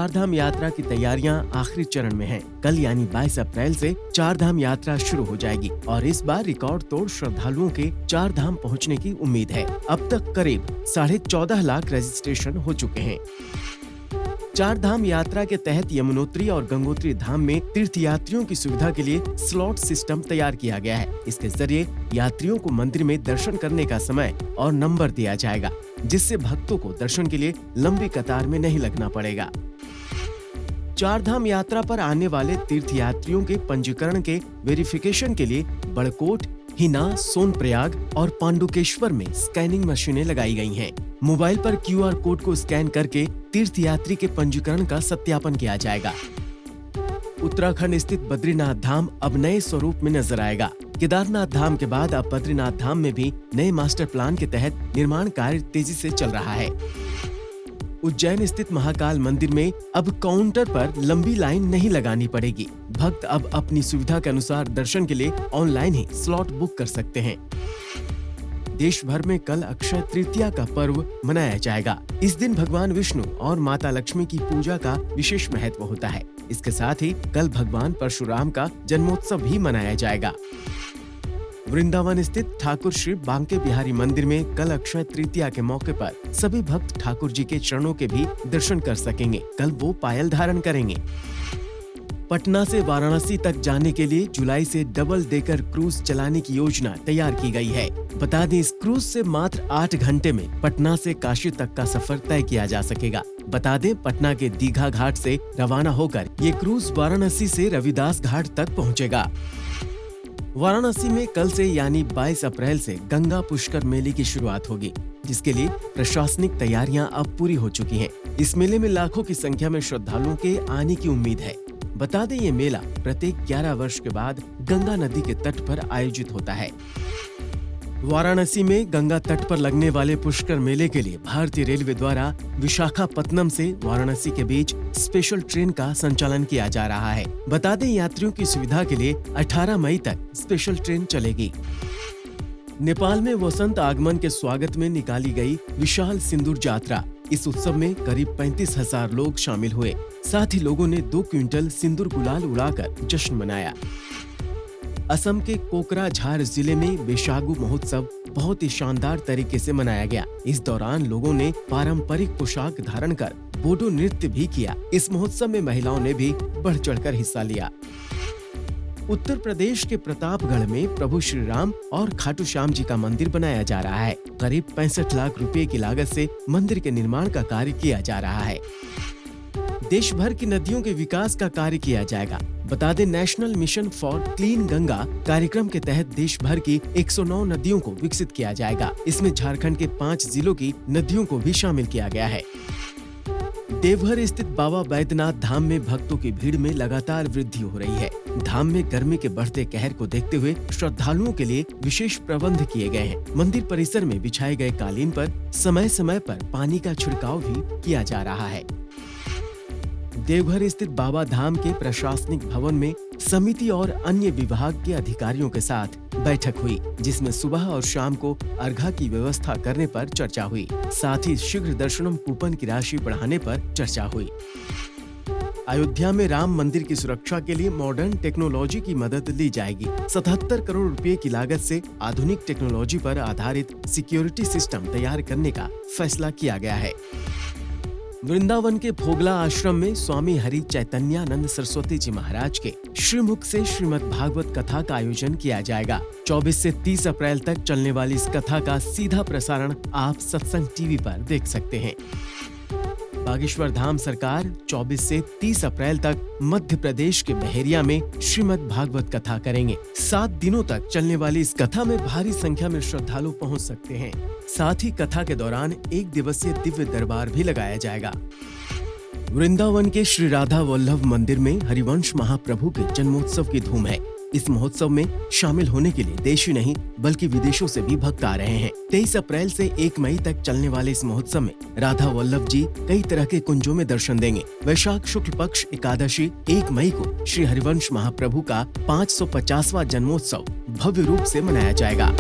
चारधाम यात्रा की तैयारियां आखिरी चरण में हैं। कल यानी 22 अप्रैल से चारधाम यात्रा शुरू हो जाएगी और इस बार रिकॉर्ड तोड़ श्रद्धालुओं के चारधाम पहुंचने की उम्मीद है। अब तक करीब 14.5 लाख रजिस्ट्रेशन हो चुके हैं। चारधाम यात्रा के तहत यमुनोत्री और गंगोत्री धाम में तीर्थयात्रियों की सुविधा के लिए स्लॉट सिस्टम तैयार किया गया है। इसके जरिए यात्रियों को मंदिर में दर्शन करने का समय और नंबर दिया जाएगा, जिससे भक्तों को दर्शन के लिए लंबी कतार में नहीं लगना पड़ेगा। चारधाम यात्रा पर आने वाले तीर्थयात्रियों के पंजीकरण के वेरिफिकेशन के लिए बड़कोट, हिना, सोनप्रयाग और पांडुकेश्वर में स्कैनिंग मशीनें लगाई गई हैं। मोबाइल पर QR कोड को स्कैन करके तीर्थयात्री के पंजीकरण का सत्यापन किया जाएगा। उत्तराखंड स्थित बद्रीनाथ धाम अब नए स्वरूप में नजर आएगा। केदारनाथ धाम के बाद अब बद्रीनाथ धाम में भी नए मास्टर प्लान के तहत निर्माण कार्य तेजी से चल रहा है। उज्जैन स्थित महाकाल मंदिर में अब काउंटर पर लंबी लाइन नहीं लगानी पड़ेगी। भक्त अब अपनी सुविधा के अनुसार दर्शन के लिए ऑनलाइन ही स्लॉट बुक कर सकते हैं। देश भर में कल अक्षय तृतीया का पर्व मनाया जाएगा। इस दिन भगवान विष्णु और माता लक्ष्मी की पूजा का विशेष महत्व होता है। इसके साथ ही कल भगवान परशुराम का जन्मोत्सव भी मनाया जाएगा। वृंदावन स्थित ठाकुर श्री बांके बिहारी मंदिर में कल अक्षय तृतीया के मौके पर सभी भक्त ठाकुर जी के चरणों के भी दर्शन कर सकेंगे। कल वो पायल धारण करेंगे। पटना से वाराणसी तक जाने के लिए जुलाई से डबल डेकर क्रूज चलाने की योजना तैयार की गई है। बता दें, इस क्रूज से मात्र 8 घंटे में पटना से काशी तक का सफर तय किया जा सकेगा। बता दें, पटना के दीघा घाट से रवाना होकर ये क्रूज वाराणसी से रविदास घाट तक पहुंचेगा। वाराणसी में कल से यानी 22 अप्रैल से गंगा पुष्कर मेले की शुरुआत होगी, जिसके लिए प्रशासनिक तैयारियां अब पूरी हो चुकी हैं। इस मेले में लाखों की संख्या में श्रद्धालुओं के आने की उम्मीद है। बता दें, ये मेला प्रत्येक 11 वर्ष के बाद गंगा नदी के तट पर आयोजित होता है। वाराणसी में गंगा तट पर लगने वाले पुष्कर मेले के लिए भारतीय रेलवे द्वारा विशाखापत्तनम से वाराणसी के बीच स्पेशल ट्रेन का संचालन किया जा रहा है। बता दें, यात्रियों की सुविधा के लिए 18 मई तक स्पेशल ट्रेन चलेगी। नेपाल में वसंत आगमन के स्वागत में निकाली गई विशाल सिंदूर यात्रा। इस उत्सव में करीब 35,000 लोग शामिल हुए। साथ ही लोगों ने 2 क्विंटल सिंदूर गुलाल उड़ाकर जश्न मनाया। असम के कोकराझार जिले में बैशागु महोत्सव बहुत ही शानदार तरीके से मनाया गया। इस दौरान लोगों ने पारंपरिक पोशाक धारण कर बोडो नृत्य भी किया। इस महोत्सव में महिलाओं ने भी बढ़ चढ़कर हिस्सा लिया। उत्तर प्रदेश के प्रतापगढ़ में प्रभु श्री राम और खाटू श्याम जी का मंदिर बनाया जा रहा है। करीब 65 लाख रुपए की लागत से मंदिर के निर्माण का कार्य किया जा रहा है। देश भर की नदियों के विकास का कार्य किया जाएगा। बता दें, national mission for clean Ganga कार्यक्रम के तहत देश भर की 109 नदियों को विकसित किया जाएगा। इसमें झारखंड के 5 जिलों की नदियों को भी शामिल किया गया है। देवघर स्थित बाबा बैद्यनाथ धाम में भक्तों की भीड़ में लगातार वृद्धि हो रही है। धाम में गर्मी के बढ़ते कहर को देखते हुए श्रद्धालुओं के लिए विशेष प्रबंध किए गए हैं। मंदिर परिसर में बिछाए गए कालीन पर समय समय पर पानी का छिड़काव भी किया जा रहा है। देवघर स्थित बाबा धाम के प्रशासनिक भवन में समिति और अन्य विभाग के अधिकारियों के साथ बैठक हुई, जिसमें सुबह और शाम को अर्घा की व्यवस्था करने पर चर्चा हुई। साथ ही शीघ्र दर्शनम कूपन की राशि बढ़ाने पर चर्चा हुई। अयोध्या में राम मंदिर की सुरक्षा के लिए मॉडर्न टेक्नोलॉजी की मदद ली जाएगी। 77 करोड़ रुपए की लागत से आधुनिक टेक्नोलॉजी पर आधारित सिक्योरिटी सिस्टम तैयार करने का फैसला किया गया है। वृंदावन के भोगला आश्रम में स्वामी हरि चैतन्यानंद सरस्वती जी महाराज के श्रीमुख से श्रीमद् भागवत कथा का आयोजन किया जाएगा। 24 से 30 अप्रैल तक चलने वाली इस कथा का सीधा प्रसारण आप सत्संग टीवी पर देख सकते हैं। बागेश्वर धाम सरकार 24 से 30 अप्रैल तक मध्य प्रदेश के बहेरिया में श्रीमद् भागवत कथा करेंगे। 7 दिनों तक चलने वाली इस कथा में भारी संख्या में श्रद्धालु पहुंच सकते हैं। साथ ही कथा के दौरान 1 दिवसीय दिव्य दरबार भी लगाया जाएगा। वृंदावन के श्री राधा वल्लभ मंदिर में हरिवंश महाप्रभु के जन्मोत्सव की धूम है। इस महोत्सव में शामिल होने के लिए देश ही नहीं बल्कि विदेशों से भी भक्त आ रहे हैं। 23 अप्रैल से 1 मई तक चलने वाले इस महोत्सव में राधा वल्लभ जी कई तरह के कुंजों में दर्शन देंगे। वैशाख शुक्ल पक्ष एकादशी 1 मई को श्री हरिवंश महाप्रभु का 550वां जन्मोत्सव भव्य रूप से मनाया जाएगा।